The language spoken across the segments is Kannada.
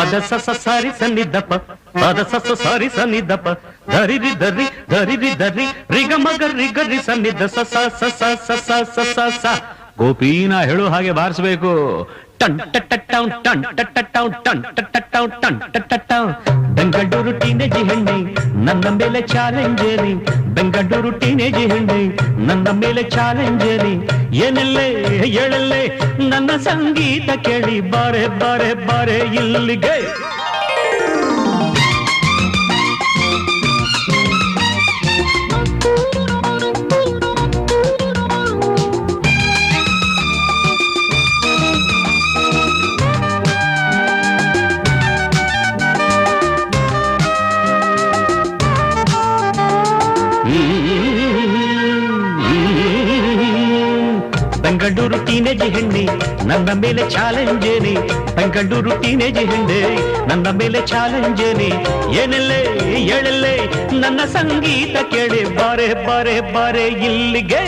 ಪದ ಸಸ ಸಾರಿ ಸನ್ನಿಧಪ ಪದ ಸಸ ಸಾರಿ ಸನ್ನಿಧಪ ಧರಿರಿ ಧರಿ ಧರಿರಿ ಧರಿ ರಿಗ ಮಗ ರಿಗರಿ ಸನ್ನಿಧ ಸಸ ಸಸ ಸಸ ಸಸ ಸ ಗೋಪಿನ ಹೇಳು ಹಾಗೆ ಬಾರಿಸಬೇಕು. ಟನ್ ಟನ್ ಟನ್ ಟನ್ ಟನ್ ಟನ್ ಬೆಂಗಳೂರು ಟೀನೇಜ್ ಹೆಣ್ಣೆ ನನ್ನ ಮೇಲೆ ಚಾಲೆಂಜರಿ, ಬೆಂಗಳೂರು ಟೀನೇಜ್ ಹೆಣ್ಣೆ ನನ್ನ ಮೇಲೆ ಚಾಲೆಂಜರಿ. ಏನಲ್ಲೇ ಹೇಳಲ್ಲೇ ನನ್ನ ಸಂಗೀತ ಕೇಳಿ ಬಾರೆ ಬಾರೆ ಬಾರೆ ಇಲ್ಲಿಗೆ. ಬೆಂಗಳೂರು ಟೀನೇಜ್ ಹೆಣ್ಣೆ ನನ್ನ ಮೇಲೆ ಚಾಲೆಂಜೇನೆ, ಬೆಂಗಳೂರು ಟೀನೇಜ್ ಹೆಣ್ಣೆ ನನ್ನ ಮೇಲೆ ಚಾಲೆಂಜೇನೆ. ಏನಲ್ಲೇ ಹೇಳಲ್ಲೇ ನನ್ನ ಸಂಗೀತ ಕೇಳಿ ಬಾರೆ ಬಾರೆ ಬಾರೆ ಇಲ್ಲಿಗೆ.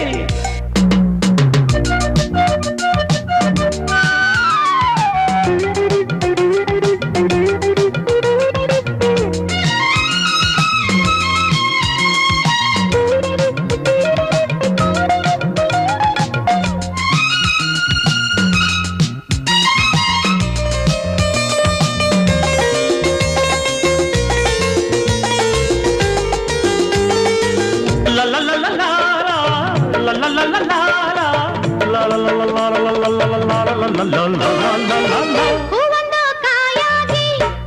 ಹೂವೊಂದು ಕಾಯಾಗಿ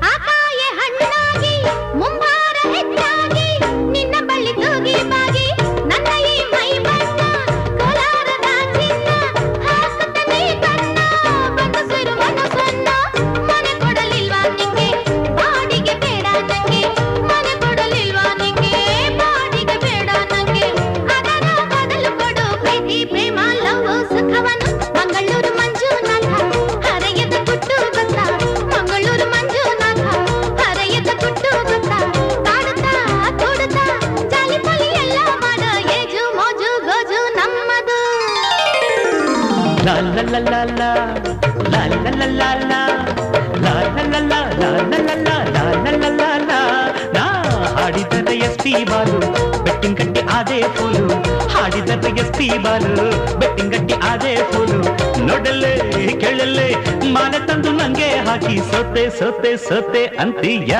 ಆ ಕಾಯೆ ಹಣ್ಣಾಗಿ ಮುಂಗಾರ ಹೆಚ್ಚಾಗಿ ನಿನ್ನ ಬಳ್ಳಿ ತೂಗಿ ಬಾಗಿ ನನ್ನ ಈ ಮೈ ಬಣ್ಣ ಕೋಲಾರದ ಚಿನ್ನ ಹಾಕುತ್ತಲೇ ಕಣ್ಣ ಬಂದು ಮನಸ್ಸನ್ನ. ಮನೆ ಕೊಡಲಿಲ್ವಾ ನಿಂಗೆ ಬಾಡಿಗೆ ಬೇಡ ನಂಗೆ, ಮನೆ ಕೊಡಲಿಲ್ವಾ ನಿಂಗೆ ಬಾಡಿಗೆ ಬೇಡ ನಂಗೆ. ಅದರ ಬದಲು ಕೊಡು ಪ್ರೀತಿ ಪ್ರೇಮ ಲವ್ ಸುಖವನ್ನು. ಮಂಗಳೂರು ಮಂಜುನಾಥ ಹರೆಯದ ಗುಟ್ಟು ಗೊತ್ತ, ಮಂಗಳೂರು ಮಂಜುನಾಥ ಹರೆಯದ ಗುಟ್ಟು ಗೊತ್ತ. ಕಾಡುತ್ತಾ ಕೂಡುತ್ತಾ ಜಾಲಿ ಪಲಿ ಎಲ್ಲ ಮಾಡ ಏಜು ಮೋಜು ಗೋಜು ನಮ್ಮದು. ಲಾ ಲಾ ಲಾ ಲಾ ಲಾ ಲಾ ಲಾ ಲಾ ಲಾ ಲಾ ಲಾ ಲಾ ಲಾ ಲಾ ಲಾ ಲಾ ಲಾ ಲಾ. ನಾ ಹಾಡಿದರೆ ಎಸ್ಪಿ ಬಾಲು ಬೆಟ್ಟಿಂಗ್ ಗಟ್ಟಿ ಆದೇ ಫೂಲು, ಹಾಡಿದರೆ ಎಸ್ಪಿ ಬಾಲು ಬೆಟ್ಟಿಂಗ್ ಗಟ್ಟಿ ಆದೇ ಫೂಲು. ನೋಡಲ್ಲೇ ಕೇಳಲ್ಲೇ ಮಾಲೆ ತಂದು ನಂಗೆ ಹಾಕಿ ಸೋತೆ ಸೋತೆ ಸೋತೆ ಅಂತೀಯ.